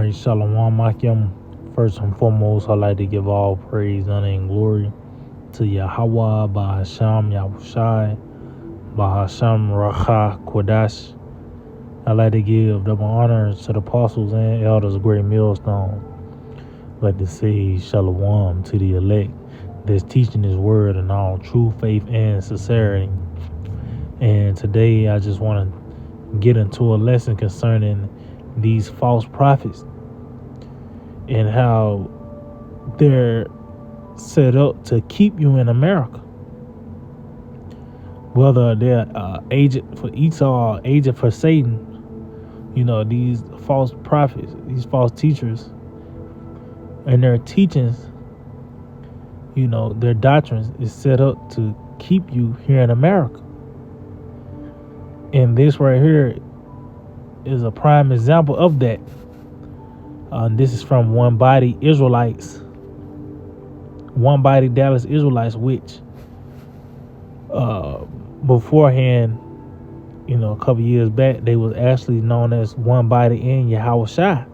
right, Shalom Akim. First and foremost, I'd like to give all praise, honor, and glory to Yahweh, Bahasham, Yahushai, Bahasham, Racha, Kodash. I'd like to give double honors to the apostles and elders of Great Millstone. I'd like to say Shalom to the elect that's teaching His word in all true faith and sincerity. And today I just want to get into a lesson concerning these false prophets and how they're set up to keep you in America. Whether they're agent for Esau or agent for Satan, these false prophets, these false teachers, and their teachings, their doctrines is set up to keep you here in America. And this right here is a prime example of that. This is from One Body Israelites, One Body Dallas Israelites, which beforehand, a couple years back, they was actually known as One Body in Yahushua.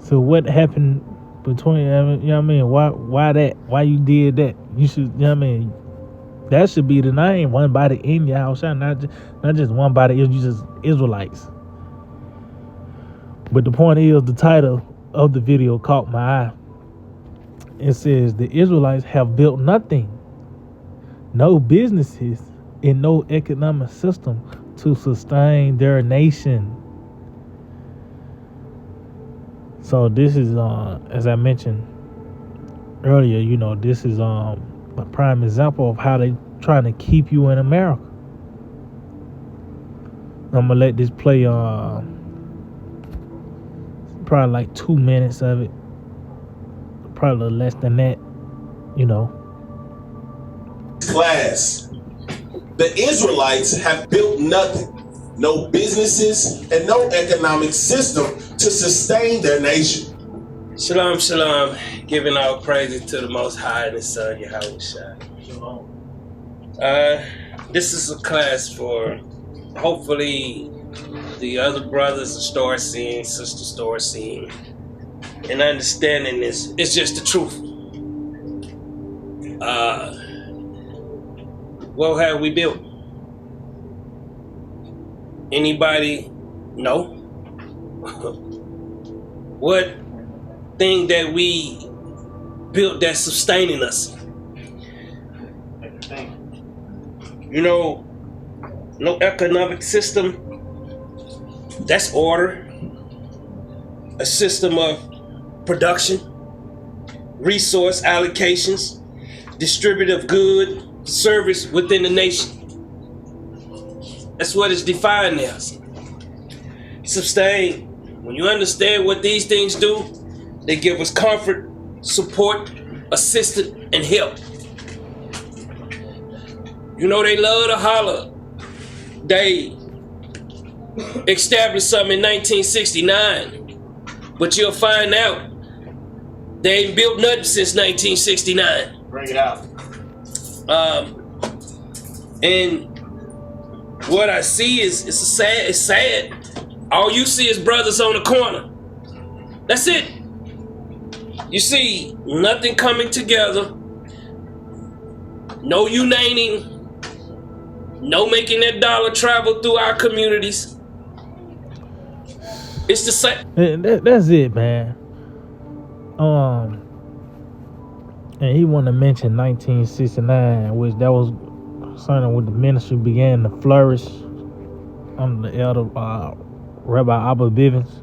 So what happened between, why that? Why you did that? You should, that should be the name, One Body in Yahushua, not just One Body, you just Israelites. But the point is, the title of the video caught my eye. It says, the Israelites have built nothing, no businesses, and no economic system to sustain their nation. So this is, as I mentioned earlier, this is a prime example of how they trying to keep you in America. I'm gonna let this play probably like 2 minutes of it, probably a little less than that, Class. The Israelites have built nothing, no businesses, and no economic system to sustain their nation. Shalom, shalom. Giving all praises to the Most High and His Son, Yahushua. This is a class for hopefully the other brothers to start seeing, sisters start seeing, and understanding this. It's just the truth. What have we built? Anybody know? What thing that we built that's sustaining us? No economic system. That's order. A system of production, resource allocations, distributive good, service within the nation. That's what it's defined as. Sustain. When you understand what these things do, they give us comfort, support, assistance, and help. They love to holler. They established something in 1969, but you'll find out they ain't built nothing since 1969. Bring it out. And what I see is it's sad. All you see is brothers on the corner. That's it. You see nothing coming together. No uniting. No making that dollar travel through our communities. It's the same. That's it, man. And he want to mention 1969, which that was something when the ministry began to flourish under the elder Rabbi Abba Bivens.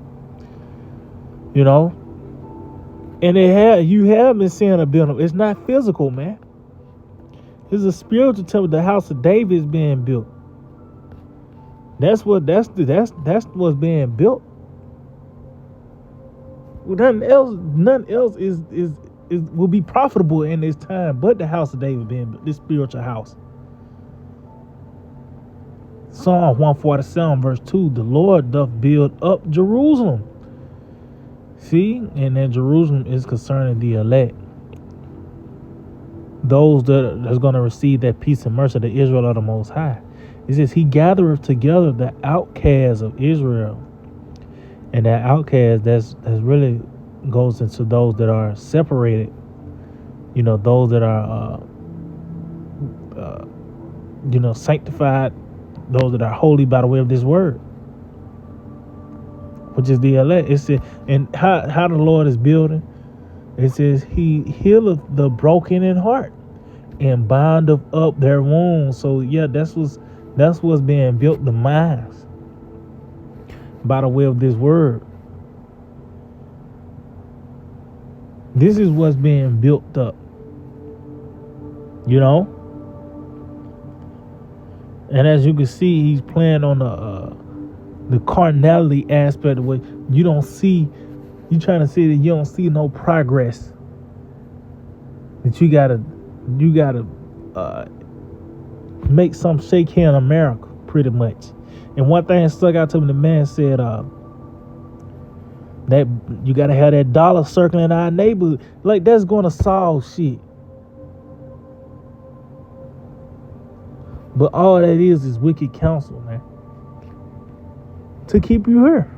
And you have been seeing a building. It's not physical, man. It's a spiritual temple. The house of David is being built. That's what's being built. Nothing else is will be profitable in this time but the house of David being built, this spiritual house. Psalm 147 verse 2, the Lord doth build up Jerusalem. See, and then Jerusalem is concerning the elect. Those that's going to receive that peace and mercy, the Israel of the Most High. It says, He gathereth together the outcasts of Israel And that outcast, that's really goes into those that are separated. Those that are sanctified, those that are holy by the way of this word, which is the elect. It says, and how the Lord is building. It says He healeth the broken in heart and bindeth up their wounds. So yeah, that's what's being built, the minds, by the way of this word. This is what's being built up. And as you can see, He's playing on the carnality aspect of what you don't see. You trying to say that you don't see no progress. That you gotta make some shake here in America, pretty much. And one thing that stuck out to me, the man said that you gotta have that dollar circling our neighborhood. Like, that's gonna solve shit. But all that is wicked counsel, man. To keep you here.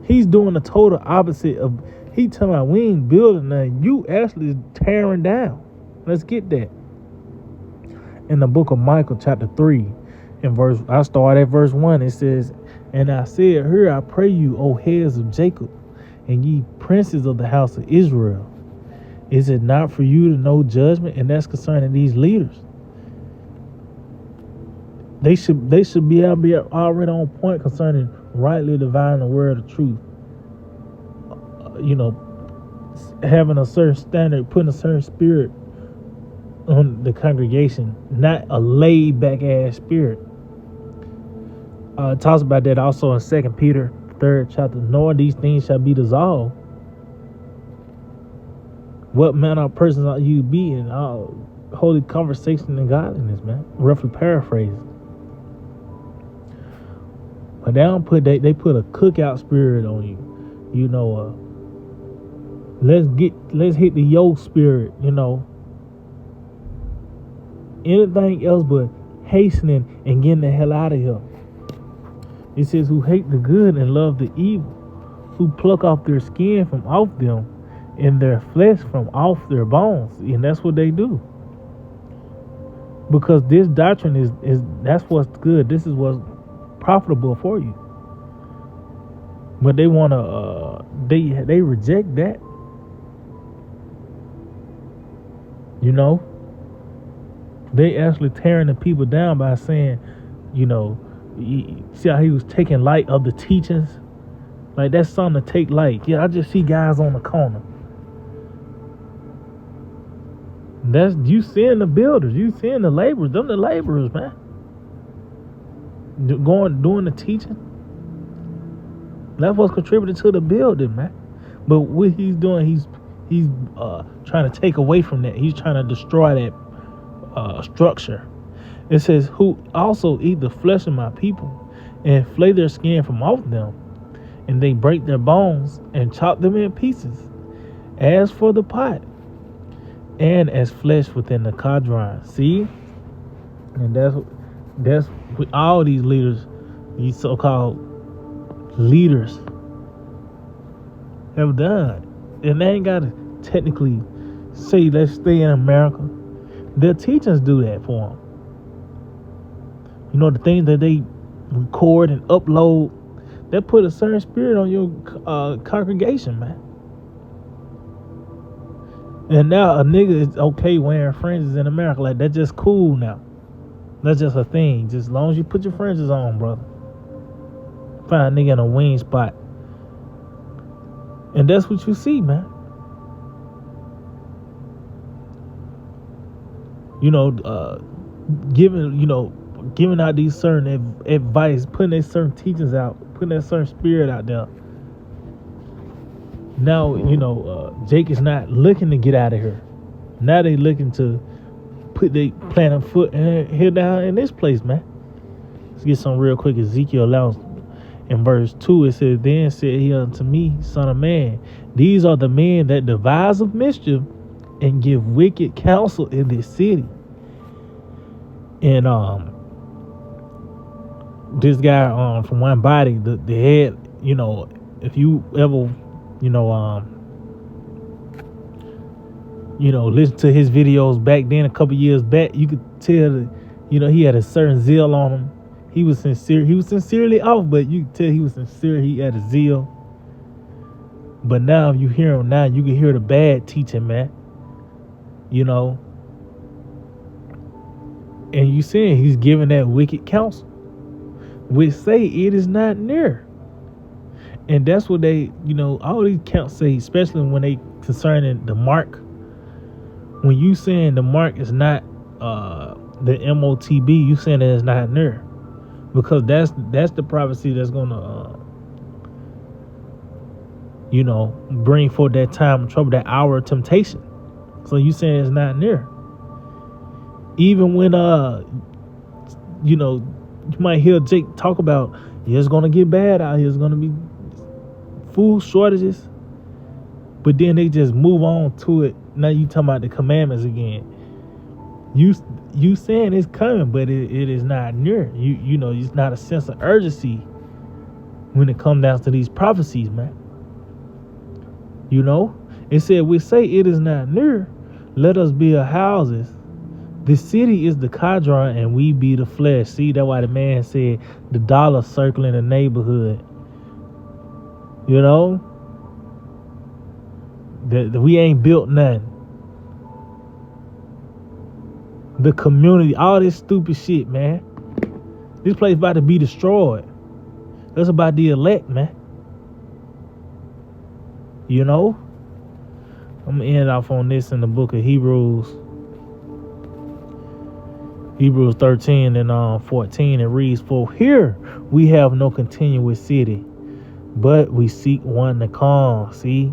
He's doing the total opposite of, he telling me we ain't building nothing. You actually tearing down. Let's get that. In the book of Micah, chapter 3, I start at verse 1. It says, and I said, here I pray you, O heads of Jacob, and ye princes of the house of Israel. Is it not for you to know judgment? And that's concerning these leaders. They should be already on point concerning rightly dividing the word of truth. Having a certain standard, putting a certain spirit on the congregation, not a laid back ass spirit. It talks about that also in 2 Peter 3rd chapter. Knowing these things shall be dissolved. What manner of persons ought you be in holy conversation and godliness, man? Roughly paraphrasing. But they don't put they put a cookout spirit on you. Let's hit the yoke spirit, Anything else but hastening and getting the hell out of here. It says, who hate the good and love the evil, who pluck off their skin from off them and their flesh from off their bones. And that's what they do. Because this doctrine is that's what's good. This is what's profitable for you. But they want to they reject that. They actually tearing the people down by saying, see how he was taking light of the teachings? Like, that's something to take light. Yeah, I just see guys on the corner. That's you seeing the builders, you seeing the laborers. Them the laborers, man. Doing the teaching. That's what's contributing to the building, man. But what he's doing, he's trying to take away from that. He's trying to destroy that structure. It says, who also eat the flesh of my people and flay their skin from off them, and they break their bones and chop them in pieces, as for the pot, and as flesh within the cauldron. See? And that's what all these leaders, these so-called leaders, have done. And they ain't got to technically say, let's stay in America. Their teachers do that for them. The things that they record and upload, that put a certain spirit on your congregation, man. And now a nigga is okay wearing fringes in America. Like, that's just cool now. That's just a thing. Just as long as you put your fringes on, brother. Find a nigga in a wing spot. And that's what you see, man. Giving out these certain advice, putting their certain teachings out, putting that certain spirit out there. Now, Jake is not looking to get out of here. Now they looking to plant a foot here down in this place, man. Let's get some real quick. Ezekiel 11 in verse 2, it says, then said he unto me, son of man, these are the men that devise of mischief and give wicked counsel in this city. And this guy from One Body, the head, you know, if you ever, you know, listen to his videos back then, a couple years back, you could tell that, you know, he had a certain zeal on him. He was sincere. He was sincerely off, but you could tell he was sincere. He had a zeal. But now, if you hear him now, you can hear the bad teaching, man. You know, and you see he's giving that wicked counsel, which say it is not near. And that's what they, you know, all these counts say, especially when they concerning the mark. When you saying the mark is not the MOTB, you saying that it's not near, because that's the prophecy that's gonna you know, bring forth that time of trouble, that hour of temptation. So you saying it's not near. Even when you know, you might hear Jake talk about, yeah, it's gonna get bad out here, it's gonna be food shortages, but then they just move on to it. Now you talking about the commandments again. You saying it's coming, but it is not near. You know, it's not a sense of urgency when it comes down to these prophecies, man. You know, it said, we say it is not near, let us build houses. The city is the Kadron, and we be the flesh. See, that's why the man said the dollar circling the neighborhood. You know, that we ain't built nothing. The community, all this stupid shit, man. This place about to be destroyed. That's about the elect, man. You know, I'm gonna end off on this in the book of Hebrews 13 and 14. It reads, for here we have no continuous city, but we seek one to come. See,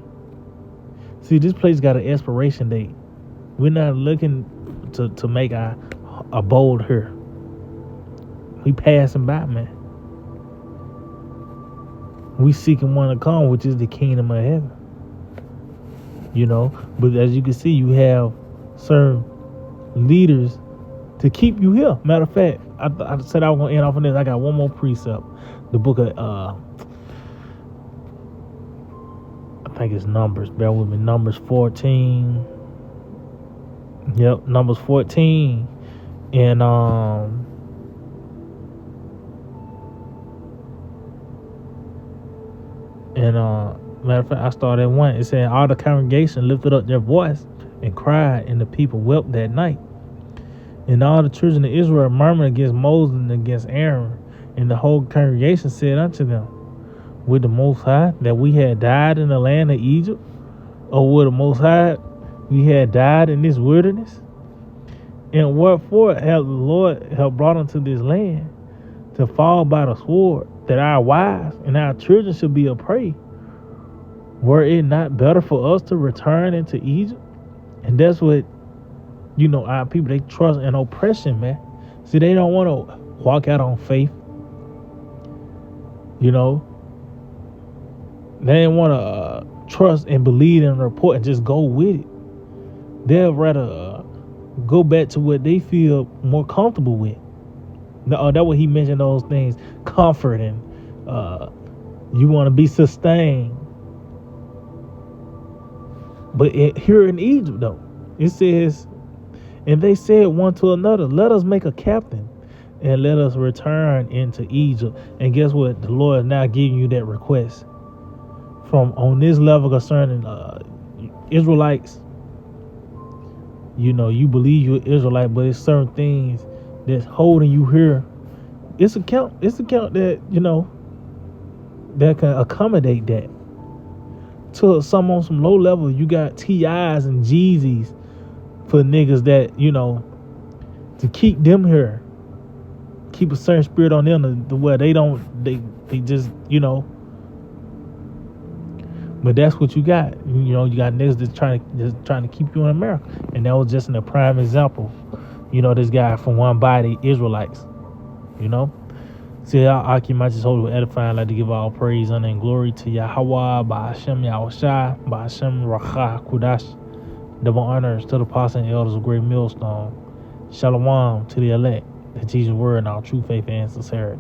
this place got an expiration date. We're not looking to make our abode here. We passing by, man. We seeking one to come, which is the kingdom of heaven. You know, but as you can see, you have certain leaders to keep you here. Matter of fact, I said I was gonna end off on this. I got one more precept. The book of I think it's Numbers. Bear with me. Numbers 14. Yep, Numbers 14. And matter of fact, I started at 1. It said, all the congregation lifted up their voice and cried, and the people wept that night. And all the children of Israel murmured against Moses and against Aaron. And the whole congregation said unto them, would the Most High that we had died in the land of Egypt? Or would the Most High we had died in this wilderness? And wherefore have the Lord have brought unto this land to fall by the sword, that our wives and our children should be a prey? Were it not better for us to return into Egypt? And that's what, you know, our people, they trust in oppression, man. See, they don't want to walk out on faith. You know, they didn't want to trust and believe in a report and just go with it. They'll rather go back to what they feel more comfortable with. That's what he mentioned, those things, comfort and you want to be sustained. But here in Egypt, though, it says, and they said one to another, let us make a captain and let us return into Egypt. And guess what? The Lord is now giving you that request. From on this level concerning Israelites, you know, you believe you're Israelite, but it's certain things that's holding you here. It's a count that, you know, that can accommodate that. To some on some low level, you got TIs and Jeezys for niggas that, you know, to keep them here, keep a certain spirit on them to where they just, you know. But that's what you got. You know, you got niggas that's trying to keep you in America, and that was just a prime example. You know, this guy from One Body, Israelites. You know. See, I keep my just holy with edifying, like to give all praise, honor, and glory to Yahweh, by Hashem Yahushai, by Hashem Rakha Kudash. Double honors to the apostles and elders of Great Millstone. Shalom to the elect, that teach the word in all true faith and sincerity.